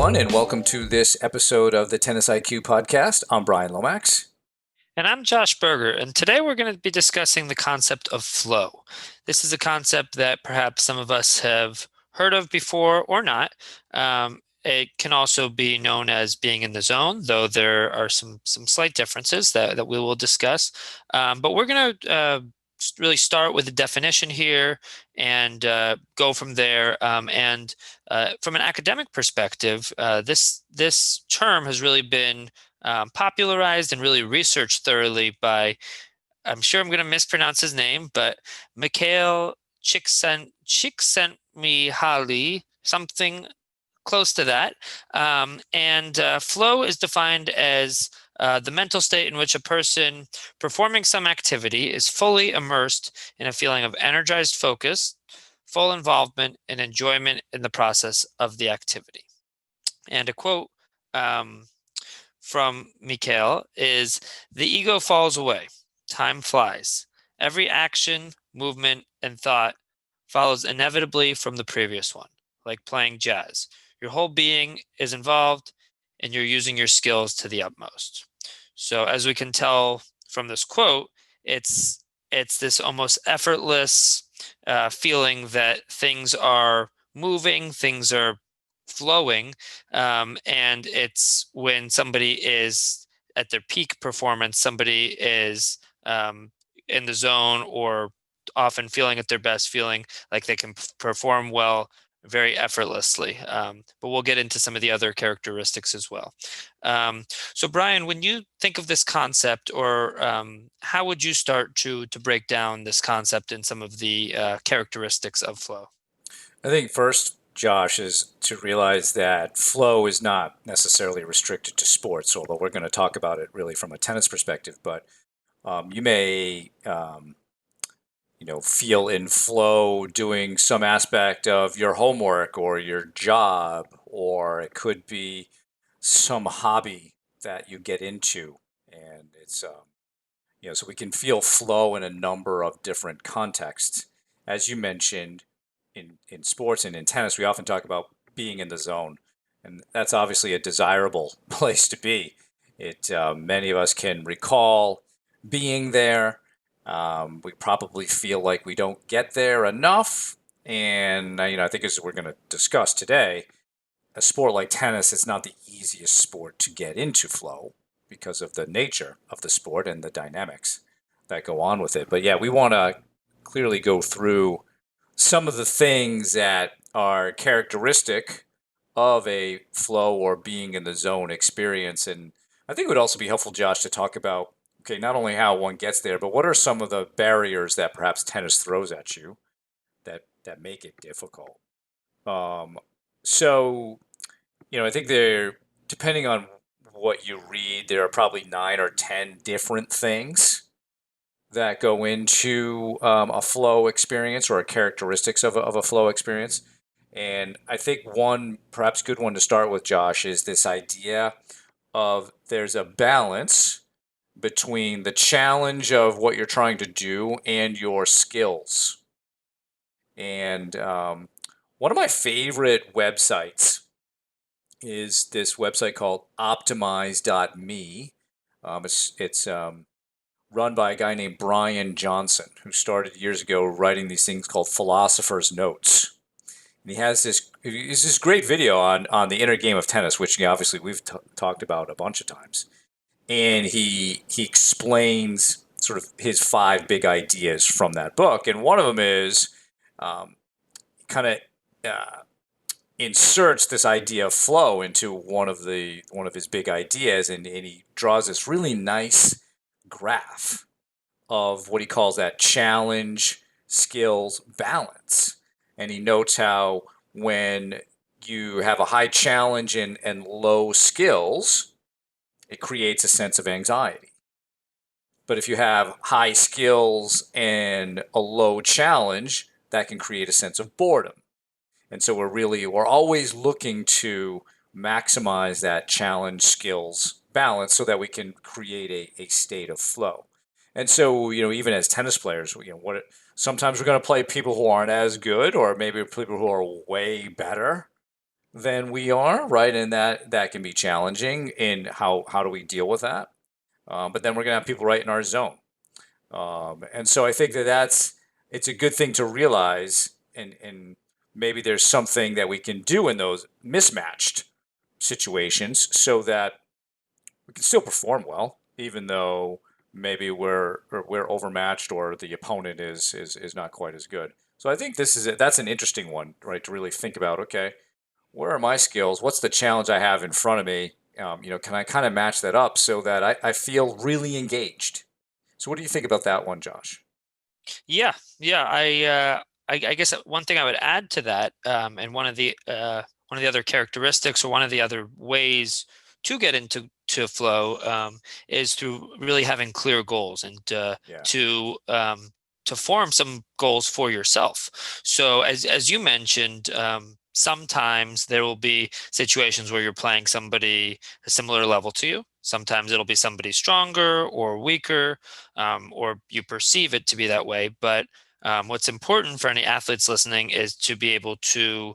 everyone, and welcome to this episode of the Tennis IQ podcast. I'm Brian Lomax. And I'm Josh Berger, and today we're going to be discussing the concept of flow. This is a concept that perhaps some of us have heard of before or not. It can also be known as being in the zone, though there are some slight differences that we will discuss. But we're going to really start with the definition here and go from there. And from an academic perspective, this term has really been popularized and really researched thoroughly by, I'm sure I'm going to mispronounce his name, but Mihály Csíkszentmihályi, something close to that. And flow is defined as the mental state in which a person performing some activity is fully immersed in a feeling of energized focus, full involvement, and enjoyment in the process of the activity. And a quote from Mihály is, "The ego falls away. Time flies. Every action, movement, and thought follows inevitably from the previous one, like playing jazz. Your whole being is involved, and you're using your skills to the utmost." So as we can tell from this quote, it's this almost effortless feeling that things are moving, things are flowing, and it's when somebody is at their peak performance, somebody is in the zone or often feeling at their best, feeling like they can perform well very effortlessly. But we'll get into some of the other characteristics as well. So Brian, when you think of this concept, or how would you start to break down this concept and some of the characteristics of flow? I think first, Josh, is to realize that flow is not necessarily restricted to sports, although we're going to talk about it really from a tennis perspective. But you may, feel in flow doing some aspect of your homework or your job, or it could be some hobby that you get into, and so we can feel flow in a number of different contexts. As you mentioned, in sports and in tennis, we often talk about being in the zone, and that's obviously a desirable place to be. Many of us can recall being there. We probably feel like we don't get there enough, and I think as we're going to discuss today, a sport like tennis, it's not the easiest sport to get into flow because of the nature of the sport and the dynamics that go on with it. But yeah, we want to clearly go through some of the things that are characteristic of a flow or being in the zone experience. And I think it would also be helpful, Josh, to talk about, okay, not only how one gets there, but what are some of the barriers that perhaps tennis throws at you that make it difficult. Um, so, I think depending on what you read, there are probably 9 or 10 different things that go into a flow experience or characteristics of a flow experience. And I think one perhaps good one to start with, Josh, is this idea of there's a balance between the challenge of what you're trying to do and your skills. And one of my favorite websites is this website called optimize.me. It's run by a guy named Brian Johnson, who started years ago writing these things called Philosopher's Notes. And he has this great video on the inner game of tennis, which obviously we've talked about a bunch of times. And he explains sort of his 5 big ideas from that book. And one of them is kind of inserts this idea of flow into one of his big ideas, and he draws this really nice graph of what he calls that challenge skills balance. And he notes how when you have a high challenge and low skills, it creates a sense of anxiety. But if you have high skills and a low challenge, that can create a sense of boredom. And so we're always looking to maximize that challenge skills balance so that we can create a state of flow. And so, even as tennis players, sometimes we're going to play people who aren't as good, or maybe people who are way better. than we are, right? And that can be challenging. In how do we deal with that? But then we're gonna have people right in our zone, and so I think that's it's a good thing to realize, and maybe there's something that we can do in those mismatched situations so that we can still perform well, even though maybe we're overmatched or the opponent is not quite as good. So I think that's an interesting one, right? To really think about, okay, where are my skills? What's the challenge I have in front of me? Can I kind of match that up so that I feel really engaged? So what do you think about that one, Josh? Yeah, yeah. I guess one thing I would add to that, and one of the other characteristics or one of the other ways to get into flow, is through really having clear goals and Yeah. to form some goals for yourself. So as you mentioned, sometimes there will be situations where you're playing somebody a similar level to you. Sometimes it'll be somebody stronger or weaker, or you perceive it to be that way. But what's important for any athletes listening is to be able to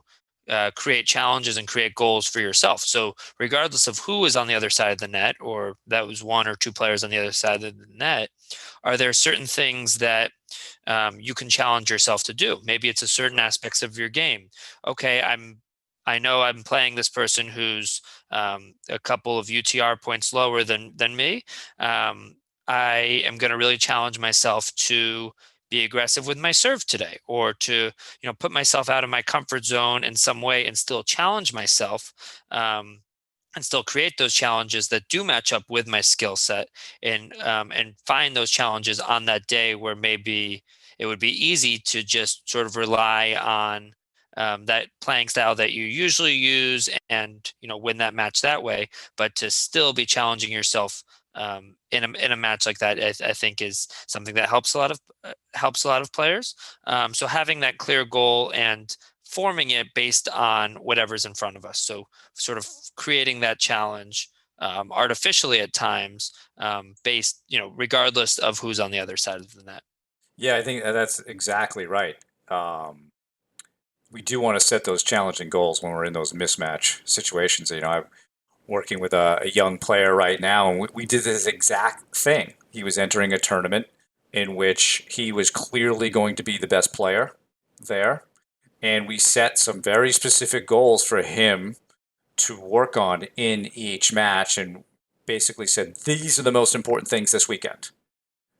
create challenges and create goals for yourself. So, regardless of who is on the other side of the net, or that was one or two players on the other side of the net, are there certain things that you can challenge yourself to do? Maybe it's a certain aspects of your game. Okay, I know I'm playing this person who's a couple of UTR points lower than me. I am going to really challenge myself to be aggressive with my serve today, or to put myself out of my comfort zone in some way and still challenge myself. And still create those challenges that do match up with my skill set, and find those challenges on that day where maybe it would be easy to just sort of rely on that playing style that you usually use, and win that match that way. But to still be challenging yourself in a match like that, I think is something that helps a lot of players. So having that clear goal and forming it based on whatever's in front of us. So sort of creating that challenge artificially at times, based, regardless of who's on the other side of the net. Yeah, I think that's exactly right. Um, we do want to set those challenging goals when we're in those mismatch situations. I'm working with a young player right now, and we did this exact thing. He was entering a tournament in which he was clearly going to be the best player there, and we set some very specific goals for him to work on in each match, and basically said these are the most important things this weekend,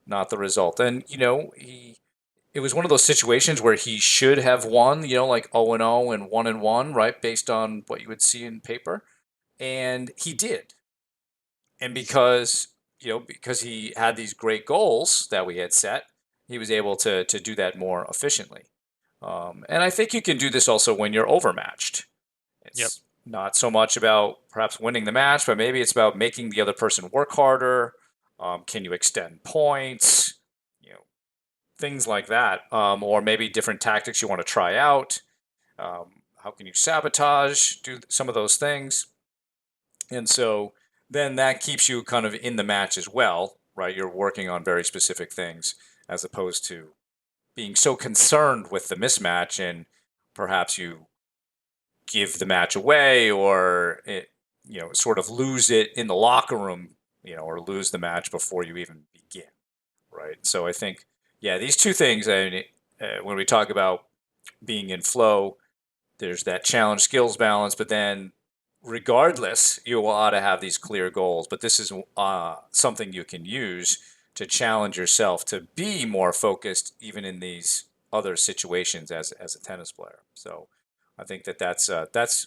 not the result. And he it was one of those situations where he should have won, like 0 and 0 and 1 and 1, right, based on what you would see in paper, and he did. And because he had these great goals that we had set, he was able to do that more efficiently. And I think you can do this also when you're overmatched. Yep. It's not so much about perhaps winning the match, but maybe it's about making the other person work harder. Can you extend points? You know, things like that, or maybe different tactics you want to try out. How can you sabotage? Do some of those things, and so then that keeps you kind of in the match as well, right? You're working on very specific things as opposed to being so concerned with the mismatch, and perhaps you give the match away, or sort of lose it in the locker room, or lose the match before you even begin, right? So I think, yeah, these two things. I mean, when we talk about being in flow, there's that challenge skills balance, but then regardless, you ought to have these clear goals. But this is something you can use to challenge yourself to be more focused, even in these other situations as a tennis player. So I think that's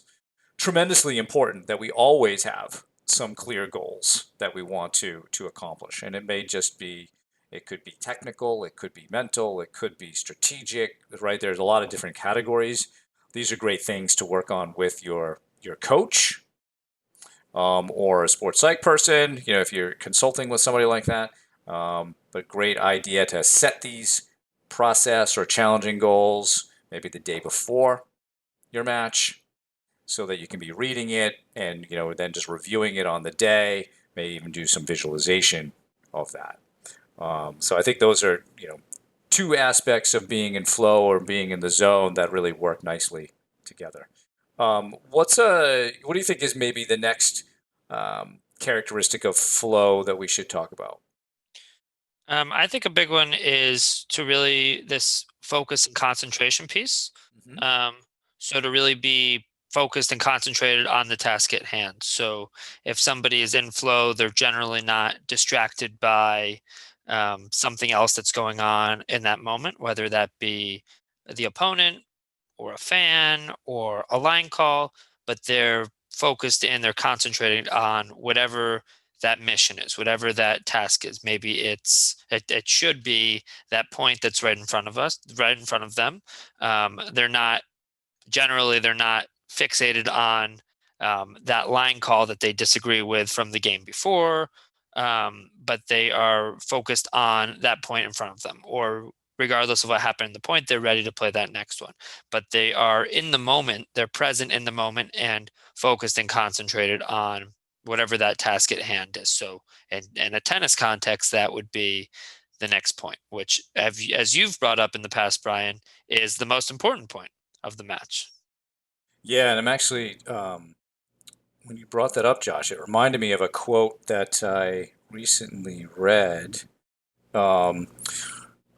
tremendously important that we always have some clear goals that we want to accomplish, and it may just be it could be technical, it could be mental, it could be strategic, right? There's a lot of different categories. These are great things to work on with your coach, or a sports psych person, if you're consulting with somebody like that. But great idea to set these process or challenging goals maybe the day before your match, so that you can be reading it and then just reviewing it on the day. Maybe even do some visualization of that. So I think those are two aspects of being in flow or being in the zone that really work nicely together. What do you think is maybe the next characteristic of flow that we should talk about? I think a big one is to really this focus and concentration piece. Hmm. Um, so to really be focused and concentrated on the task at hand. So if somebody is in flow, they're generally not distracted by something else that's going on in that moment, whether that be the opponent or a fan or a line call, but they're focused and they're concentrating on whatever that mission is, whatever that task is. Maybe it should be that point that's right in front of us, right in front of them. They're not generally they're not fixated on that line call that they disagree with from the game before, but they are focused on that point in front of them, or regardless of what happened in the point, they're ready to play that next one. But they are in the moment, they're present in the moment and focused and concentrated on whatever that task at hand is. So, in a tennis context, that would be the next point, which, as you've brought up in the past, Brian, is the most important point of the match. Yeah, and I'm actually when you brought that up, Josh, it reminded me of a quote that I recently read. Um,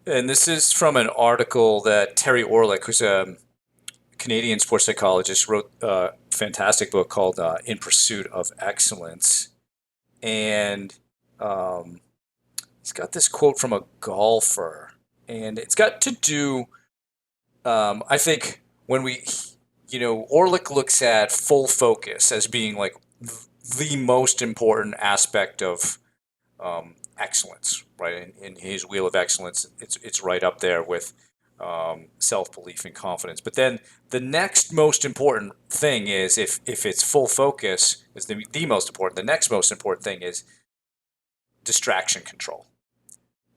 and this is from an article that Terry Orlick, who's a Canadian sports psychologist, wrote a fantastic book called In Pursuit of Excellence. And um, he's got this quote from a golfer. And it's got to do, I think, when Orlick looks at full focus as being like the most important aspect of excellence, right? In his wheel of excellence, it's right up there with self belief and confidence. But then the next most important thing is if it's full focus is the most important. The next most important thing is distraction control.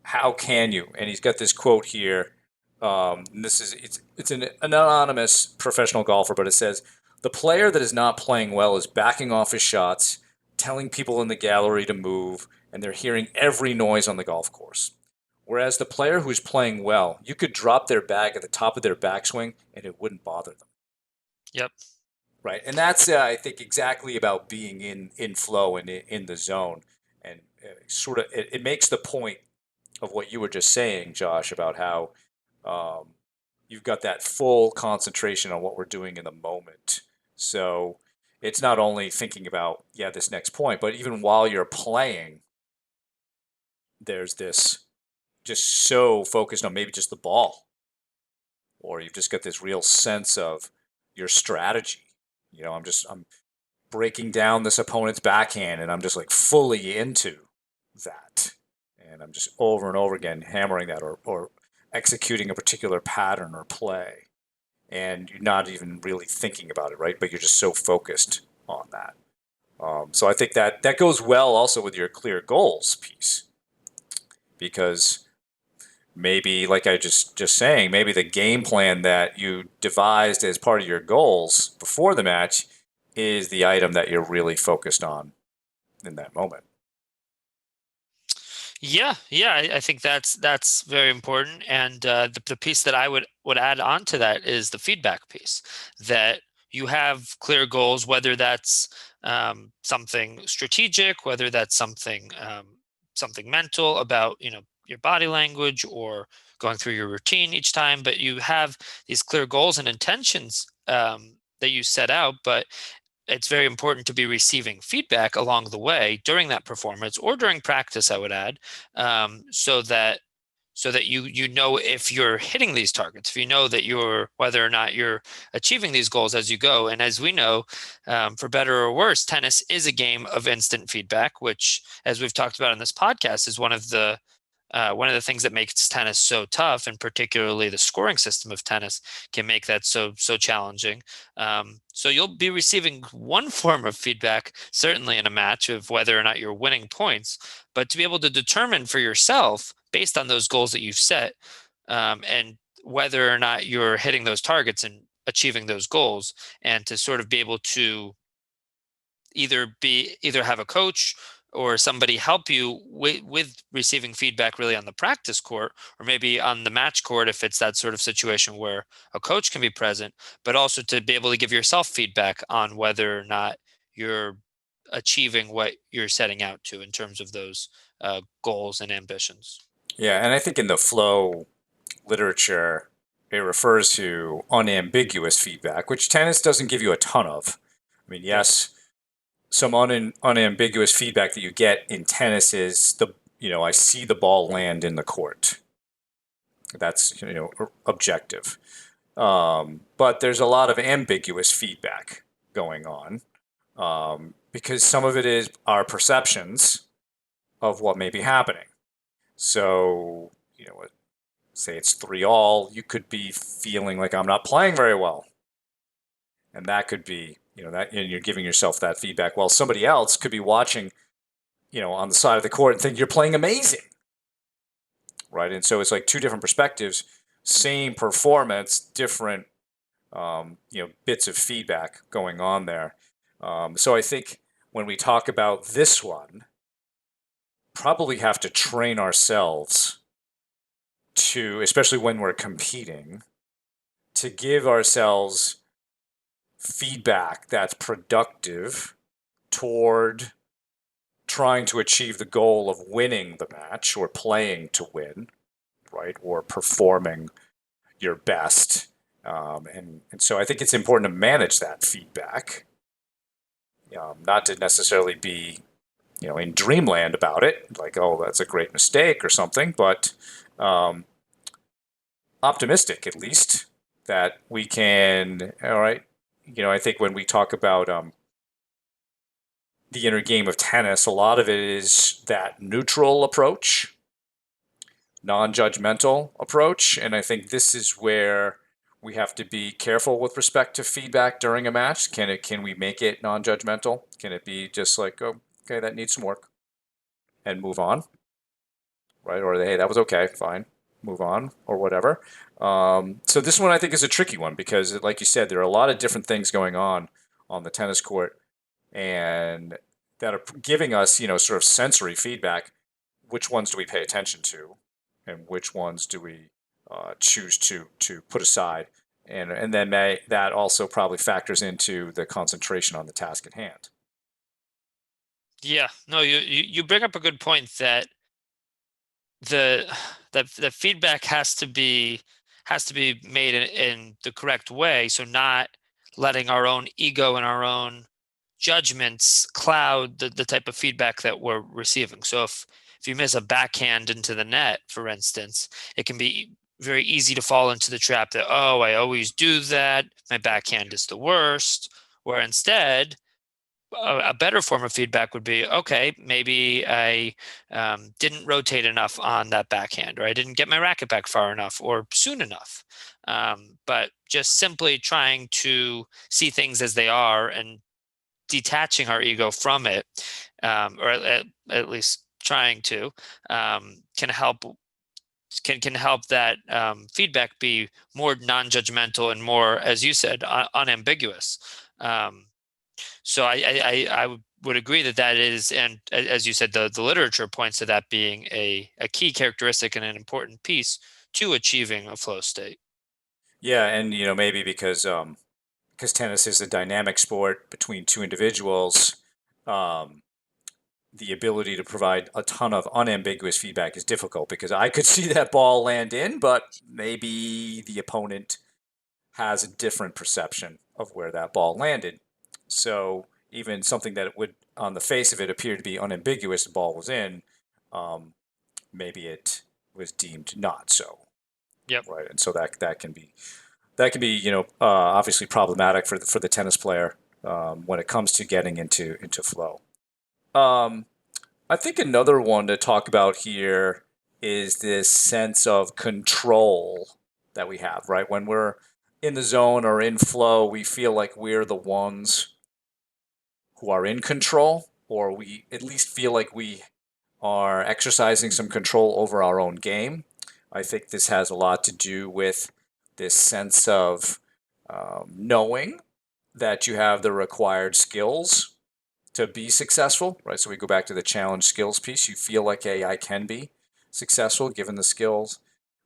How can you? And he's got this quote here. And this is it's an anonymous professional golfer, but it says the player that is not playing well is backing off his shots, telling people in the gallery to move, and they're hearing every noise on the golf course. Whereas the player who's playing well, you could drop their bag at the top of their backswing and it wouldn't bother them, Yep. right? And that's I think exactly about being in flow and in the zone, and sort of it makes the point of what you were just saying, Josh, about how um, you've got that full concentration on what we're doing in the moment. So it's not only thinking about, yeah, this next point, but even while you're playing, there's this just so focused on maybe just the ball, or you've just got this real sense of your strategy. I'm breaking down this opponent's backhand and I'm just like fully into that. And I'm just over and over again hammering that or executing a particular pattern or play. And you're not even really thinking about it, right? But you're just so focused on that. So I think that goes well also with your clear goals piece, because maybe, like I just saying, maybe the game plan that you devised as part of your goals before the match is the item that you're really focused on in that moment. Yeah, yeah, I think that's very important. And the piece that I would add on to that is the feedback piece. That you have clear goals, whether that's something strategic, whether that's something mental about your body language or going through your routine each time. But you have these clear goals and intentions that you set out, but it's very important to be receiving feedback along the way during that performance or during practice, I would add, so that you know if you're hitting these targets, if you know that you're whether or not you're achieving these goals as you go. And as we know, for better or worse, tennis is a game of instant feedback, which, as we've talked about in this podcast, is one of the things that makes tennis so tough, and particularly the scoring system of tennis can make that so challenging. So you'll be receiving one form of feedback, certainly in a match, of whether or not you're winning points, but to be able to determine for yourself based on those goals that you've set, and whether or not you're hitting those targets and achieving those goals, and to sort of be able to either have a coach or somebody help you with receiving feedback really on the practice court, or maybe on the match court if it's that sort of situation where a coach can be present, but also to be able to give yourself feedback on whether or not you're achieving what you're setting out to in terms of those goals and ambitions. Yeah, and I think in the flow literature, it refers to unambiguous feedback, which tennis doesn't give you a ton of. I mean, Yep. yes, some unambiguous feedback that you get in tennis is I see the ball land in the court. That's, objective. But there's a lot of ambiguous feedback going on, because some of it is our perceptions of what may be happening. So, say it's 3-all, you could be feeling like I'm not playing very well. And that could be, that and you're giving yourself that feedback. While somebody else could be watching, on the side of the court and think you're playing amazing. Right. And so it's like two different perspectives, same performance, different, bits of feedback going on there. So I think when we talk about this one, probably have to train ourselves to, especially when we're competing, to give ourselves feedback that's productive toward trying to achieve the goal of winning the match or playing to win, right? Or performing your best. And so I think it's important to manage that feedback, not to necessarily be, in dreamland about it, like, oh, that's a great mistake or something, but um, optimistic at least that we can, all right, I think when we talk about the inner game of tennis, a lot of it is that neutral approach, non-judgmental approach, and I think this is where we have to be careful with respect to feedback during a match. Can we make it non-judgmental? Can it be just like, oh, okay, that needs some work, and move on, right? Or hey, that was okay, fine, move on, or whatever. So this one I think is a tricky one because, like you said, there are a lot of different things going on the tennis court, and that are giving us, sort of sensory feedback. Which ones do we pay attention to, and which ones do we choose to put aside? And then that also probably factors into the concentration on the task at hand. Yeah, no, you bring up a good point that the the feedback has to be made in the correct way, so not letting our own ego and our own judgments cloud the type of feedback that we're receiving. So if you miss a backhand into the net, for instance, it can be very easy to fall into the trap that, oh, I always do that, my backhand is the worst, where instead a better form of feedback would be, okay, maybe I didn't rotate enough on that backhand, or I didn't get my racket back far enough or soon enough. But just simply trying to see things as they are and detaching our ego from it, or at least trying to, can help. Can help that feedback be more non-judgmental and more, as you said, unambiguous. Um, so I would agree that that is, and as you said, the literature points to that being a key characteristic and an important piece to achieving a flow state. Yeah, and maybe because tennis is a dynamic sport between two individuals, um, the ability to provide a ton of unambiguous feedback is difficult because I could see that ball land in, but maybe the opponent has a different perception of where that ball landed. So even something that would, on the face of it, appear to be unambiguous, the ball was in, um, maybe it was deemed not so, Yep. right? And so that can be obviously problematic for the tennis player when it comes to getting into flow. Um, I think another one to talk about here is this sense of control that we have, right? When we're in the zone or in flow, we feel like we're the ones who are in control, or we at least feel like we are exercising some control over our own game. I think this has a lot to do with this sense of knowing that you have the required skills to be successful, right? So we go back to the challenge skills piece. You feel like, hey, I can be successful given the skills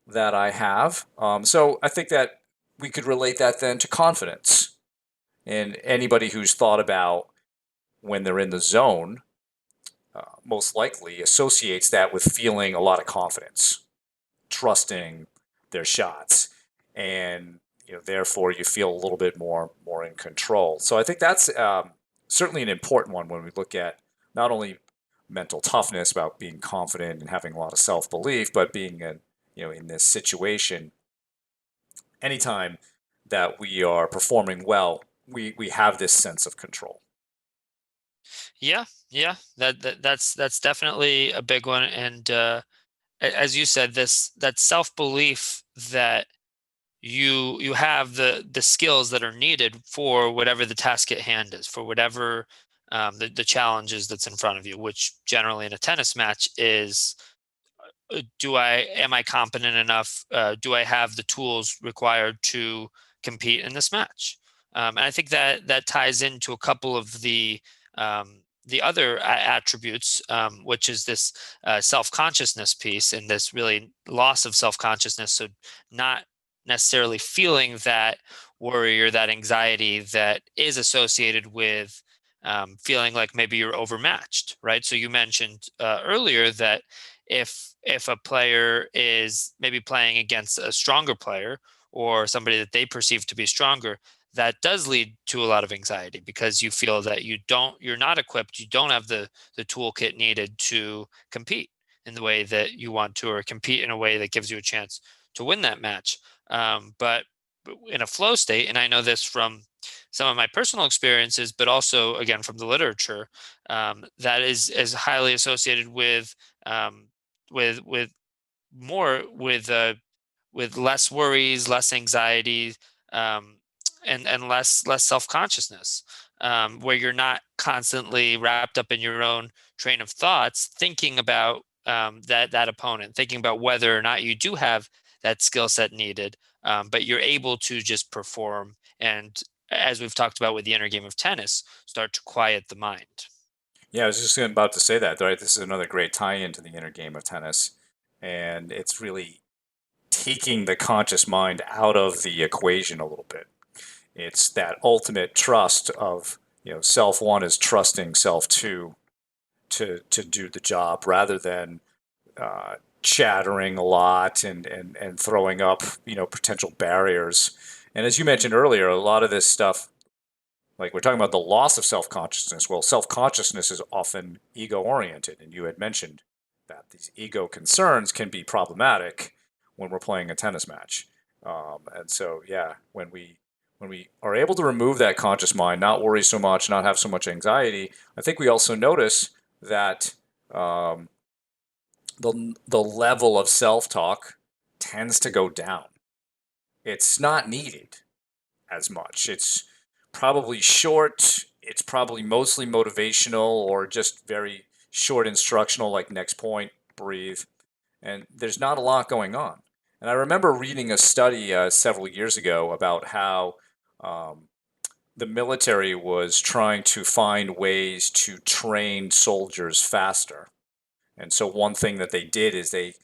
that I have. So I think that we could relate that then to confidence. And anybody who's thought about when they're in the zone most likely associates that with feeling a lot of confidence, trusting their shots, and therefore you feel a little bit more in control. So I think that's certainly an important one when we look at not only mental toughness about being confident and having a lot of self belief, but being in this situation anytime that we are performing well, we have this sense of control. Yeah, yeah, that's definitely a big one. And as you said, this that self belief that you have the skills that are needed for whatever the task at hand is, for whatever the challenges that's in front of you, which generally in a tennis match is am I competent enough? Do I have the tools required to compete in this match? And I think that ties into a couple of the other attributes, which is this self consciousness piece and this really loss of self consciousness. So not necessarily feeling that worry or that anxiety that is associated with feeling like maybe you're overmatched, right? So you mentioned earlier that if a player is maybe playing against a stronger player or somebody that they perceive to be stronger, that does lead to a lot of anxiety because you feel that you're not equipped, you don't have the toolkit needed to compete in the way that you want to, or compete in a way that gives you a chance to win that match. But in a flow state, and I know this from some of my personal experiences, but also again from the literature, that is highly associated um, with more with less worries, less anxiety, um, and less self consciousness, where you're not constantly wrapped up in your own train of thoughts, thinking about that opponent, thinking about whether or not you do have that skill set needed, but you're able to just perform and, as we've talked about with the inner game of tennis, start to quiet the mind. Yeah, I was just about to say that, right? This is another great tie-in to the inner game of tennis, and it's really taking the conscious mind out of the equation a little bit. It's that ultimate trust of, self one is trusting self two to do the job rather than chattering a lot and throwing up, potential barriers. And as you mentioned earlier, a lot of this stuff, like we're talking about the loss of self consciousness. Well, self consciousness is often ego oriented. And you had mentioned that these ego concerns can be problematic when we're playing a tennis match. And so, yeah, when we are able to remove that conscious mind, not worry so much, not have so much anxiety, I think we also notice that um, the level of self talk tends to go down. It's not needed as much. It's probably short. It's probably mostly motivational or just very short instructional, like next point, breathe. And there's not a lot going on. And I remember reading a study several years ago about how um, the military was trying to find ways to train soldiers faster. And so one thing that they did is they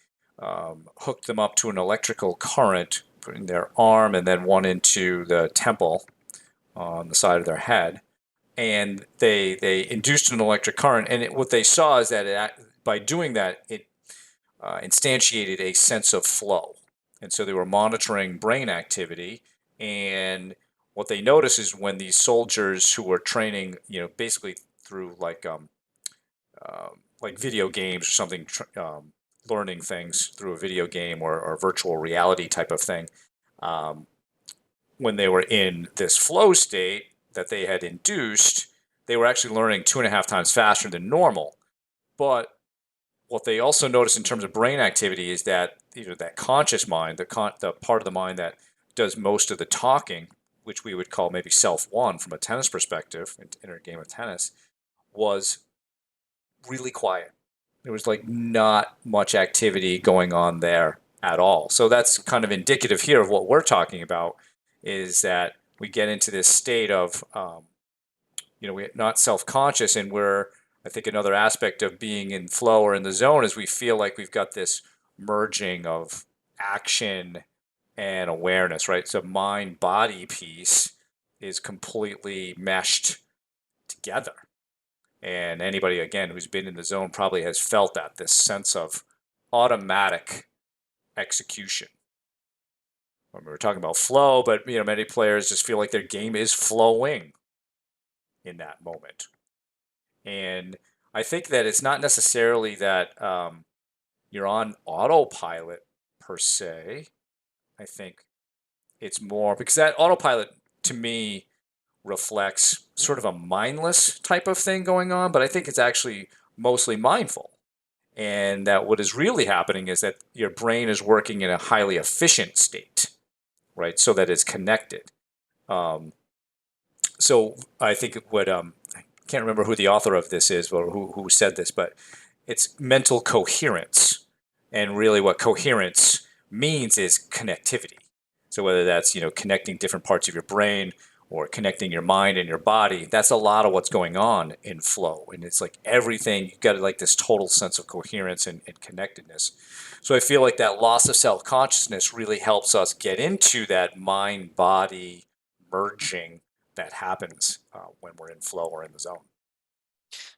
hooked them up to an electrical current in their arm and then one into the temple on the side of their head, and they induced an electric current. And what they saw is that by doing that, it instantiated a sense of flow. And so they were monitoring brain activity, and what they noticed is when these soldiers who were training, basically through like video games or something, learning things through a video game or virtual reality type of thing, um, when they were in this flow state that they had induced, they were actually learning 2.5 times faster than normal. But what they also noticed in terms of brain activity is that that conscious mind, the part of the mind that does most of the talking, which we would call maybe self one from a tennis perspective, in a game of tennis, was really quiet. There was like not much activity going on there at all. So that's kind of indicative here of what we're talking about, is that we get into this state of we're not self-conscious, and we're, I think another aspect of being in flow or in the zone is we feel like we've got this merging of action and awareness, right? So mind body piece is completely meshed together. And anybody, again, who's been in the zone probably has felt that, this sense of automatic execution. We were talking about flow, but many players just feel like their game is flowing in that moment. And I think that it's not necessarily that you're on autopilot per se. I think it's more because that autopilot to me reflects sort of a mindless type of thing going on, but I think it's actually mostly mindful. And that what is really happening is that your brain is working in a highly efficient state, right? So that it's connected. Um, so I think what I can't remember who the author of this is or who said this, but it's mental coherence. And really what coherence means is connectivity. So whether that's, connecting different parts of your brain or connecting your mind and your body, that's a lot of what's going on in flow. And it's like everything, you've got like this total sense of coherence and connectedness. So I feel like that loss of self-consciousness really helps us get into that mind-body merging that happens when we're in flow or in the zone.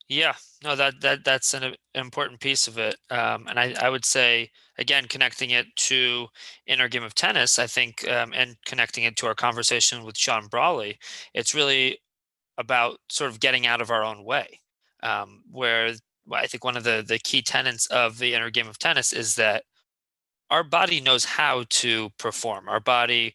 Yeah, no, that's an important piece of it. And I would say again, connecting it to inner game of tennis, I think, and connecting it to our conversation with Sean Brawley, it's really about sort of getting out of our own way. Where I think one of the key tenets of the inner game of tennis is that our body knows how to perform. Our body,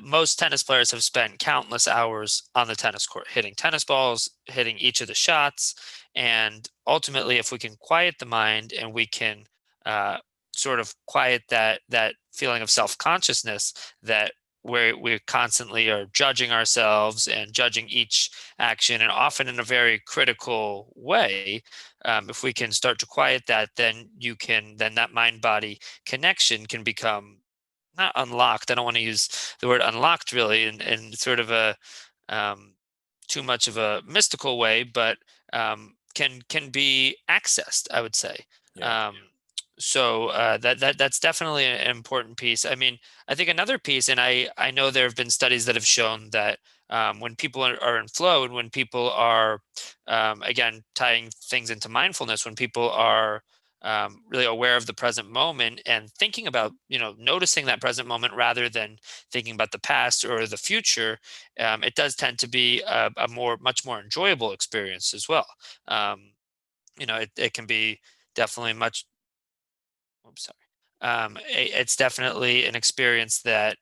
most tennis players have spent countless hours on the tennis court, hitting tennis balls, hitting each of the shots. And ultimately, if we can quiet the mind and we can uh, sort of quiet that feeling of self consciousness that we constantly are judging ourselves and judging each action, and often in a very critical way. If we can start to quiet that, then that mind body connection can become not unlocked. I don't want to use the word unlocked really in sort of a um, too much of a mystical way, but can be accessed, I would say. Yeah. Um, that's definitely an important piece. I mean, I think another piece, and I know there have been studies that have shown that when people are in flow and when people are again tying things into mindfulness, when people are really aware of the present moment and thinking about, noticing that present moment rather than thinking about the past or the future, it does tend to be a much more enjoyable experience as well. Um, it can be definitely much. Oops, sorry. It's definitely an experience that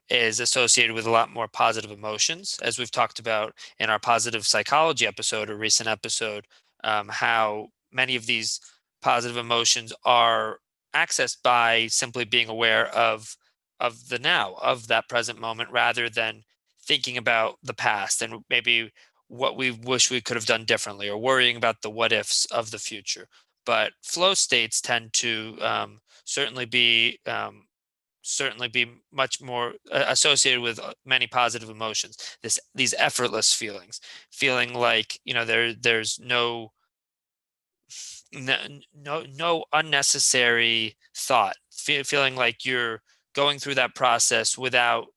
is associated with a lot more positive emotions, as we've talked about in our positive psychology episode, a recent episode, how many of these positive emotions are accessed by simply being aware of the now, of that present moment, rather than thinking about the past and maybe what we wish we could have done differently, or worrying about the what ifs of the future. But flow states tend to certainly be much more associated with many positive emotions. These effortless feelings, feeling like there's no unnecessary thought, feeling like you're going through that process without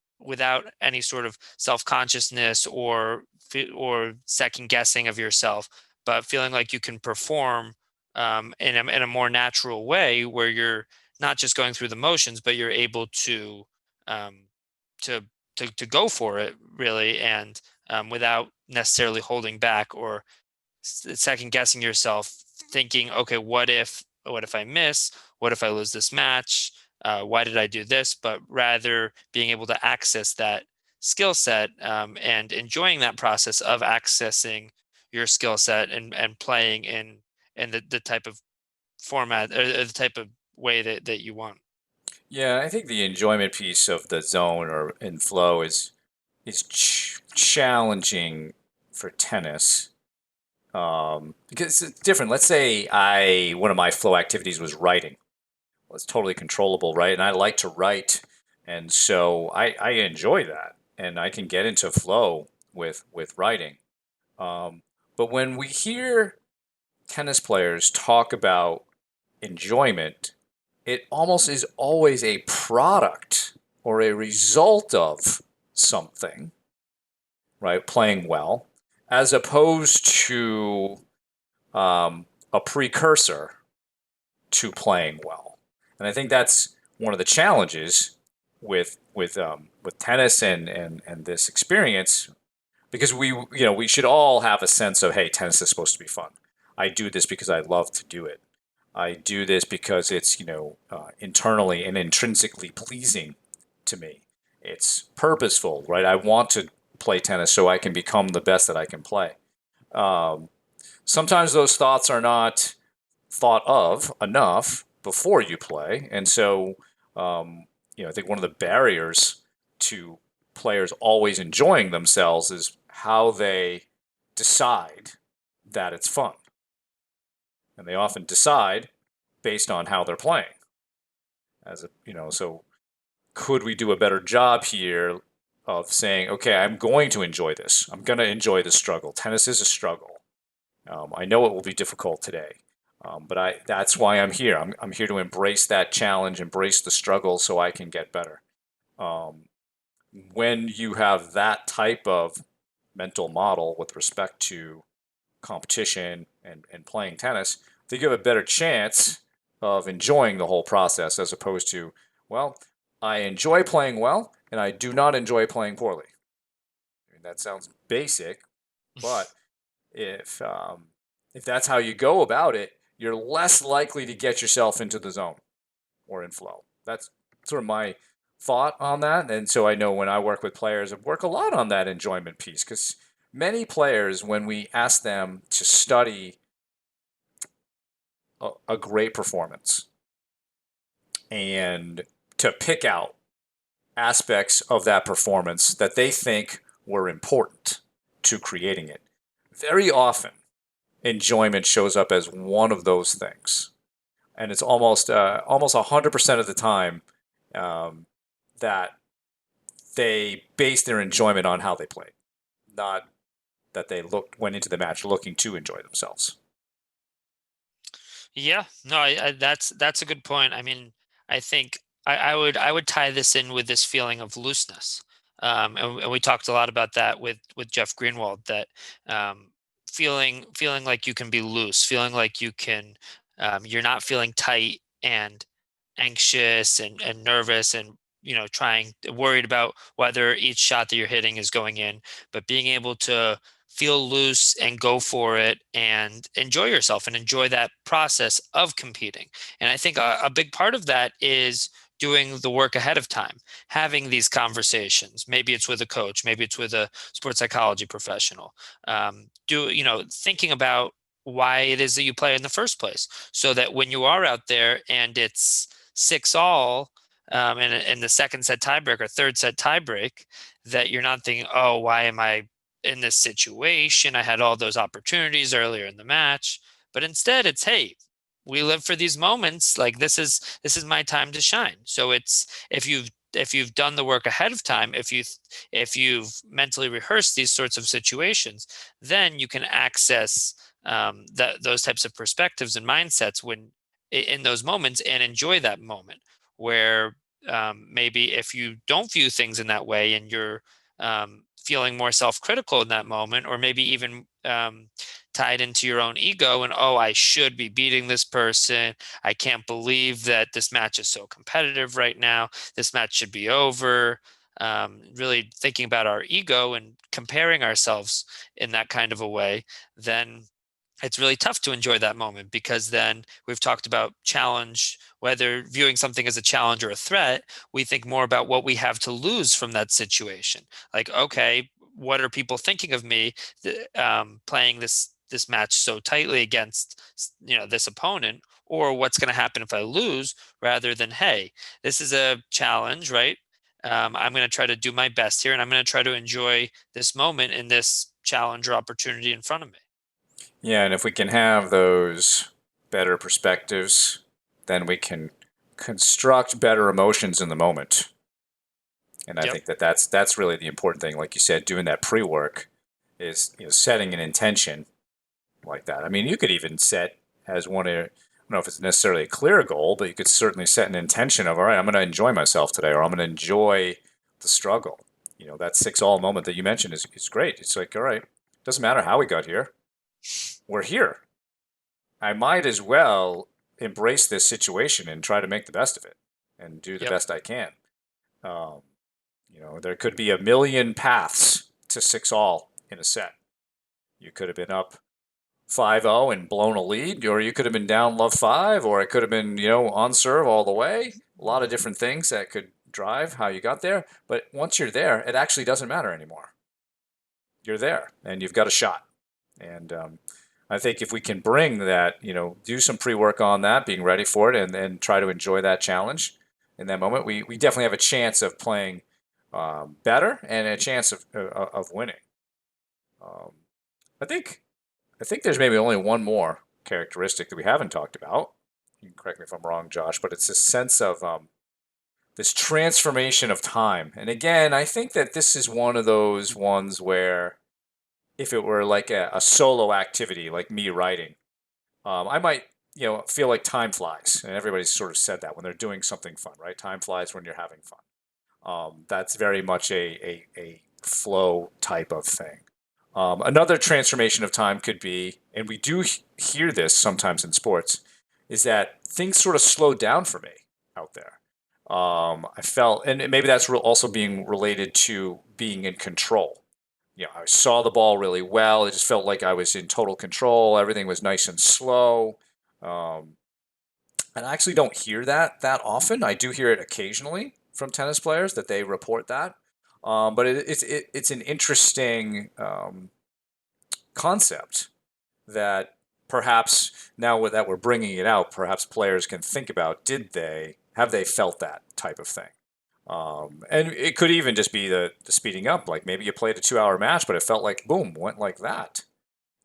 any sort of self-consciousness or second guessing of yourself, but feeling like you can perform in a more natural way, where you're not just going through the motions, but you're able um, to to go for it really, and without necessarily holding back or second guessing yourself, thinking, okay, what if I miss, what if I lose this match, why did I do this, but rather being able to access that skill set, and enjoying that process of accessing your skill set and playing in the type of format, or the type of way that you want. Yeah, I think the enjoyment piece of the zone or in flow is challenging for tennis because it's different. Let's say I one of my flow activities was writing. Well, it's totally controllable, right? And I like to write, and so I enjoy that, and I can get into flow with writing. But when we hear tennis players talk about enjoyment, it almost is always a product or a result of something, right? Playing well, as opposed to a precursor to playing well. And I think that's one of the challenges with tennis and this experience, because we should all have a sense of, hey, tennis is supposed to be fun. I do this because I love to do it. I do this because it's internally and intrinsically pleasing to me. It's purposeful, right? I want to play tennis so I can become the best that I can play. Um, Sometimes those thoughts are not thought of enough before you play, and so I think one of the barriers to players always enjoying themselves is how they decide that it's fun, and they often decide based on how they're playing. So could we do a better job here of saying, okay, I'm going to enjoy this. I'm going to enjoy the struggle. Tennis is a struggle. I know it will be difficult today, but that's why I'm here. I'm here to embrace that challenge, embrace the struggle so I can get better. Um, when you have that type of mental model with respect to competition and playing tennis, I think you have a better chance of enjoying the whole process as opposed to, well, I enjoy playing well and I do not enjoy playing poorly. I mean, that sounds basic, but if that's how you go about it, you're less likely to get yourself into the zone or in flow. That's sort of my thought on that. And so I know when I work with players, I work a lot on that enjoyment piece, because many players, when we ask them to study a great performance and to pick out aspects of that performance that they think were important to creating it, very often enjoyment shows up as one of those things, and it's almost 100% of the time um, that they base their enjoyment on how they played, not that they went into the match looking to enjoy themselves. Yeah, no, that's a good point. I mean, I think I would tie this in with this feeling of looseness, and we talked a lot about that with Jeff Greenwald. That feeling like you can be loose, feeling like you're not feeling tight and anxious and nervous and trying worried about whether each shot that you're hitting is going in, but being able to feel loose and go for it and enjoy yourself and enjoy that process of competing. And I think a big part of that is doing the work ahead of time, having these conversations. Maybe it's with a coach, maybe it's with a sports psychology professional. Thinking about why it is that you play in the first place, so that when you are out there and it's 6-all, in the second set tiebreak or third set tiebreak, that you're not thinking, oh, why am I in this situation? I had all those opportunities earlier in the match, but instead it's, hey, we live for these moments. Like this is my time to shine. So it's if you've done the work ahead of time, if you've mentally rehearsed these sorts of situations, then you can access those types of perspectives and mindsets when in those moments and enjoy that moment where maybe if you don't view things in that way and you're feeling more self-critical in that moment, or maybe even tied into your own ego and, oh, I should be beating this person. I can't believe that this match is so competitive right now. This match should be over. Really thinking about our ego and comparing ourselves in that kind of a way, then it's really tough to enjoy that moment, because then we've talked about challenge, whether viewing something as a challenge or a threat, we think more about what we have to lose from that situation. Like, okay, what are people thinking of me playing this match so tightly against this opponent, or what's going to happen if I lose, rather than, hey, this is a challenge, right? I'm going to try to do my best here, and I'm going to try to enjoy this moment and this challenge or opportunity in front of me. Yeah, and if we can have those better perspectives, then we can construct better emotions in the moment. And I Yep. think that that's really the important thing. Like you said, doing that pre-work is setting an intention like that. I mean, you could even set as one of, I don't know if it's necessarily a clear goal, but you could certainly set an intention of, all right, I'm going to enjoy myself today, or I'm going to enjoy the struggle. That 6-all moment that you mentioned is great. It's like, all right, doesn't matter how we got here, we're here. I might as well embrace this situation and try to make the best of it and do the Yep. best I can. Um, there could be a million paths to 6-all in a set. You could have been up 5-0 and blown a lead, or you could have been down love 5, or it could have been, on serve all the way. A lot of different things that could drive how you got there. But once you're there, it actually doesn't matter anymore. You're there and you've got a shot. And I think if we can bring that, do some pre work on that, being ready for it, and then try to enjoy that challenge in that moment, we definitely have a chance of playing better and a chance of winning. Um, I think I think there's maybe only one more characteristic that we haven't talked about. You can correct me if I'm wrong, Josh, but it's this sense of this transformation of time. And again, I think that this is one of those ones where if it were like a solo activity, like me writing, I might, feel like time flies. And everybody's sort of said that when they're doing something fun, right? Time flies when you're having fun. That's very much a flow type of thing. Another transformation of time could be, and we do hear this sometimes in sports, is that things sort of slowed down for me out there. I felt, and maybe that's also being related to being in control. I saw the ball really well. It just felt like I was in total control. Everything was nice and slow. Um, and I actually don't hear that often. I do hear it occasionally from tennis players that they report that. But it's an interesting concept that perhaps now that we're bringing it out, perhaps players can think about: have they felt that type of thing? And it could even just be the speeding up. Like maybe you played a 2-hour match, but it felt like boom, went like that.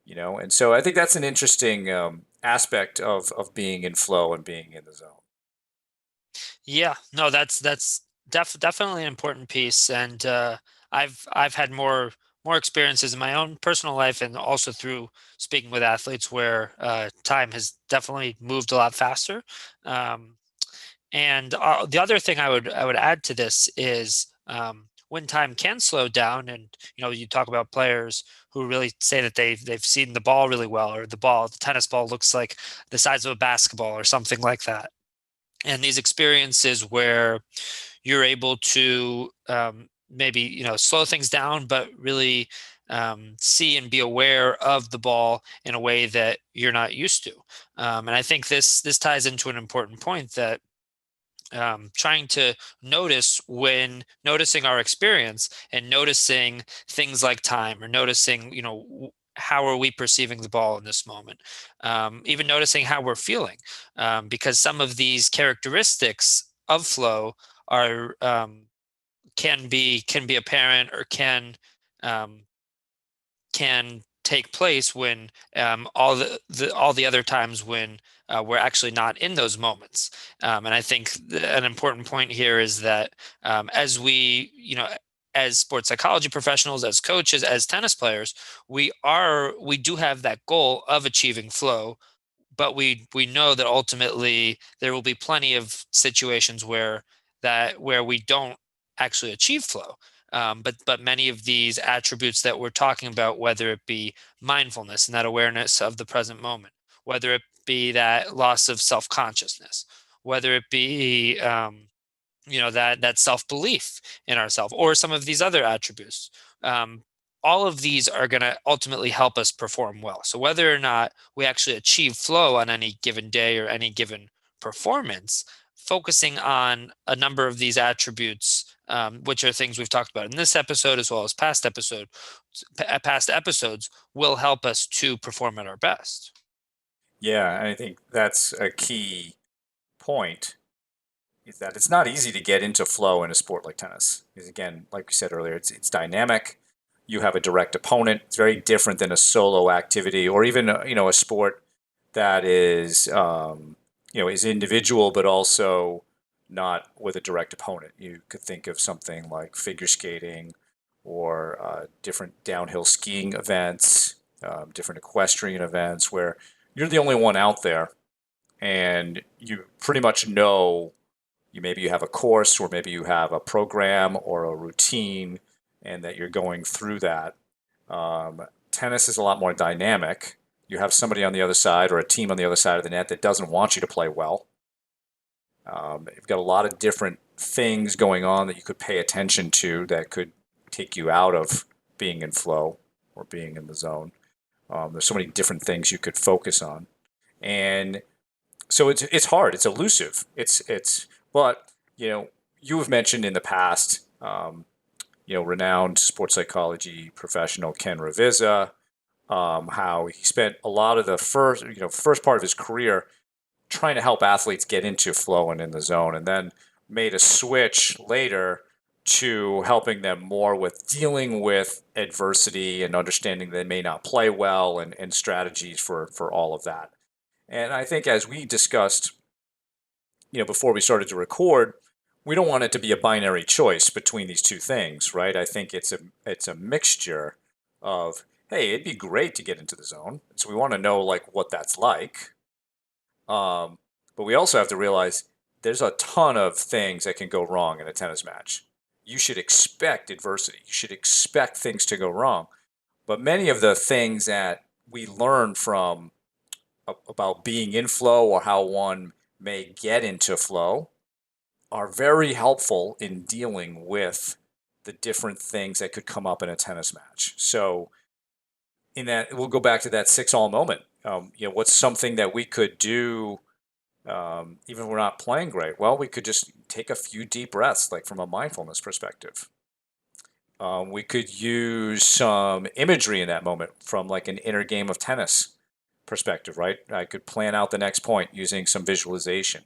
And so I think that's an interesting aspect of being in flow and being in the zone. Yeah, no, that's definitely an important piece, and I've had more experiences in my own personal life, and also through speaking with athletes where time has definitely moved a lot faster. Um, and the other thing I would add to this is when time can slow down, and you talk about players who really say that they've seen the ball really well, or the tennis ball looks like the size of a basketball or something like that. And these experiences where you're able to maybe slow things down, but really see and be aware of the ball in a way that you're not used to. And I think this ties into an important point that trying to notice when noticing our experience and noticing things like time, or noticing how are we perceiving the ball in this moment, even noticing how we're feeling, because some of these characteristics of flow are can be apparent, or um, can take place when all the other times when we're actually not in those moments. And I think an important point here is that as we, as sports psychology professionals, as coaches, as tennis players, we do have that goal of achieving flow, but we know that ultimately there will be plenty of situations where we don't actually achieve flow. But many of these attributes that we're talking about, whether it be mindfulness and that awareness of the present moment, whether it be that loss of self consciousness, whether it be that self belief in ourselves, or some of these other attributes, um, all of these are going to ultimately help us perform well. So whether or not we actually achieve flow on any given day or any given performance, focusing on a number of these attributes, which are things we've talked about in this episode as well as past episodes, will help us to perform at our best. Yeah, and I think that's a key point, is that it's not easy to get into flow in a sport like tennis. Because again, like we said earlier, it's dynamic. You have a direct opponent. It's very different than a solo activity, or even a sport that is individual, but also not with a direct opponent. You could think of something like figure skating, or different downhill skiing events, different equestrian events where you're the only one out there and you pretty much know maybe you have a course or maybe you have a program or a routine and that you're going through that. Tennis is a lot more dynamic. You have somebody on the other side or a team on the other side of the net that doesn't want you to play well. You've got a lot of different things going on that you could pay attention to that could take you out of being in flow or being in the zone. There's so many different things you could focus on, and so it's hard. It's elusive. But you have mentioned in the past, renowned sports psychology professional Ken Ravizza, how he spent a lot of the first part of his career trying to help athletes get into flow and in the zone, and then made a switch later to helping them more with dealing with adversity and understanding they may not play well and strategies for all of that. And I think as we discussed, before we started to record, we don't want it to be a binary choice between these two things, right? I think it's a mixture of, hey, it'd be great to get into the zone. So we want to know like what that's like. But we also have to realize there's a ton of things that can go wrong in a tennis match. You should expect adversity. You should expect things to go wrong. But many of the things that we learn from about being in flow or how one may get into flow are very helpful in dealing with the different things that could come up in a tennis match. So in that, we'll go back to that 6-all moment. What's something that we could do even if we're not playing great? Well, we could just take a few deep breaths, like from a mindfulness perspective. We could use some imagery in that moment from like an inner game of tennis perspective, right? I could plan out the next point using some visualization.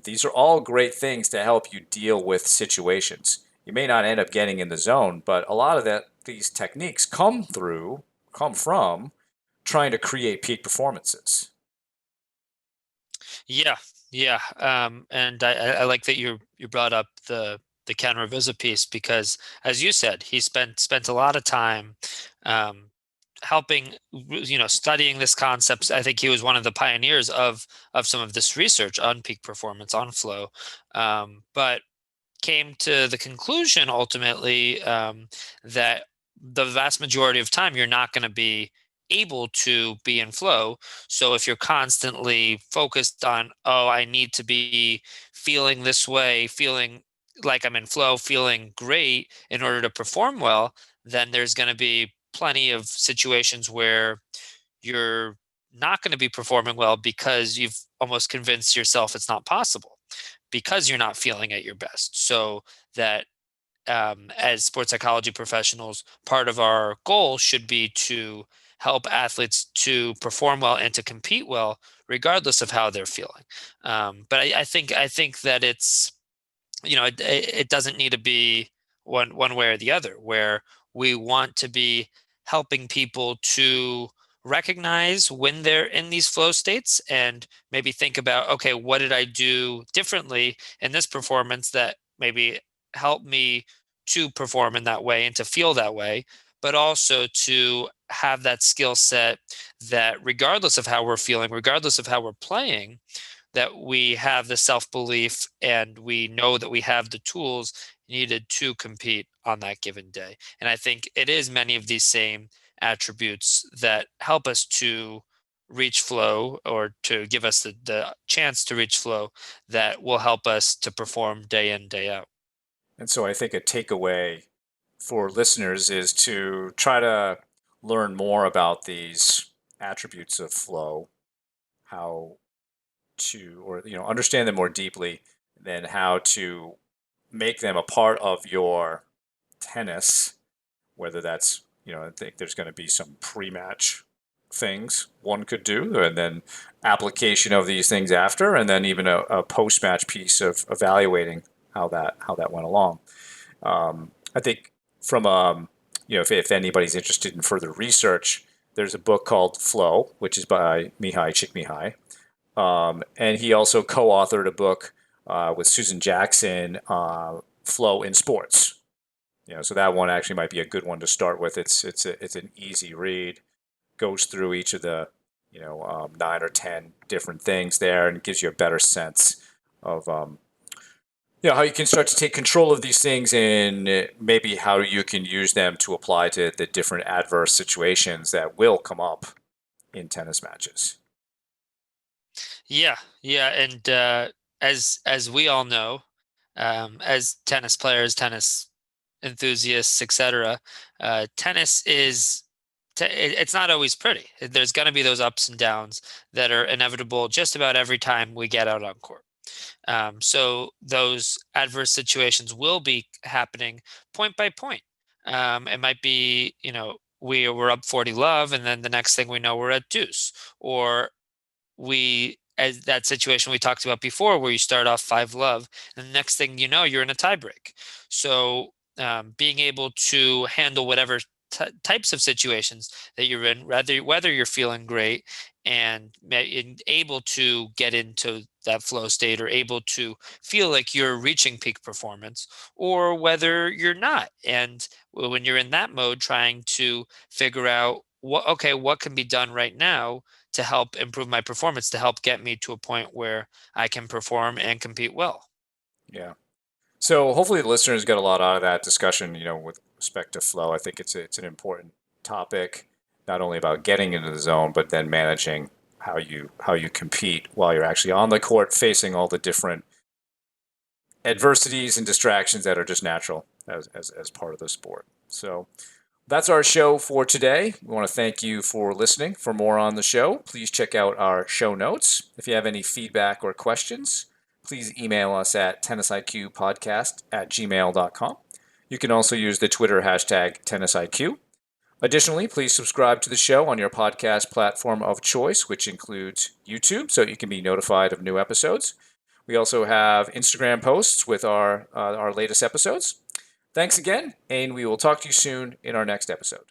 These are all great things to help you deal with situations. You may not end up getting in the zone, but a lot of these techniques come from trying to create peak performances. Yeah, yeah. And I like that you brought up the Ken Ravizza piece because, as you said, he spent a lot of time um, helping, studying this concept. I think he was one of the pioneers of some of this research on peak performance, on flow, but came to the conclusion ultimately that the vast majority of time you're not going to be able to be in flow. So if you're constantly focused on, oh, I need to be feeling this way, feeling like I'm in flow, feeling great in order to perform well, then there's going to be plenty of situations where you're not going to be performing well because you've almost convinced yourself it's not possible because you're not feeling at your best. So that as sports psychology professionals, part of our goal should be to help athletes to perform well and to compete well, regardless of how they're feeling. But I think that it's it doesn't need to be one way or the other. Where we want to be helping people to recognize when they're in these flow states and maybe think about, okay, what did I do differently in this performance that maybe helped me to perform in that way and to feel that way, but also to have that skill set that regardless of how we're feeling, regardless of how we're playing, that we have the self belief and we know that we have the tools needed to compete on that given day. And I think it is many of these same attributes that help us to reach flow or to give us the chance to reach flow that will help us to perform day in, day out. And so I think a takeaway for listeners is to try to learn more about these attributes of flow, how or understand them more deeply, then how to make them a part of your tennis, whether that's, I think there's going to be some pre-match things one could do, and then application of these things after, and then even a post-match piece of evaluating how that went along. I think from if anybody's interested in further research, there's a book called Flow, which is by Mihály Csíkszentmihályi, and he also co-authored a book with Susan Jackson, Flow in Sports. So that one actually might be a good one to start with. It's an easy read, goes through each of the 9 or 10 different things there, and gives you a better sense of how you can start to take control of these things, and maybe how you can use them to apply to the different adverse situations that will come up in tennis matches. Yeah, yeah, and as we all know, as tennis players, tennis enthusiasts, etc., tennis is it's not always pretty. There's going to be those ups and downs that are inevitable just about every time we get out on court. So those adverse situations will be happening point by point. It might be, we're up 40 love, and then the next thing we know, we're at deuce, or we as that situation we talked about before where you start off 5 love and the next thing you know you're in a tiebreak. So being able to handle whatever types of situations that you're in, whether you're feeling great and able to get into that flow state, or able to feel like you're reaching peak performance, or whether you're not, and when you're in that mode trying to figure out what can be done right now to help improve my performance, to help get me to a point where I can perform and compete well. Yeah. So hopefully the listeners get a lot out of that discussion, with respect to flow. I think it's an important topic, not only about getting into the zone, but then managing how you compete while you're actually on the court, facing all the different adversities and distractions that are just natural as part of the sport. So that's our show for today. We want to thank you for listening. For more on the show, please check out our show notes. If you have any feedback or questions, please email us at tennisiqpodcast@gmail.com. You can also use the Twitter hashtag tennisiq. Additionally, please subscribe to the show on your podcast platform of choice, which includes YouTube, so you can be notified of new episodes. We also have Instagram posts with our latest episodes. Thanks again, and we will talk to you soon in our next episode.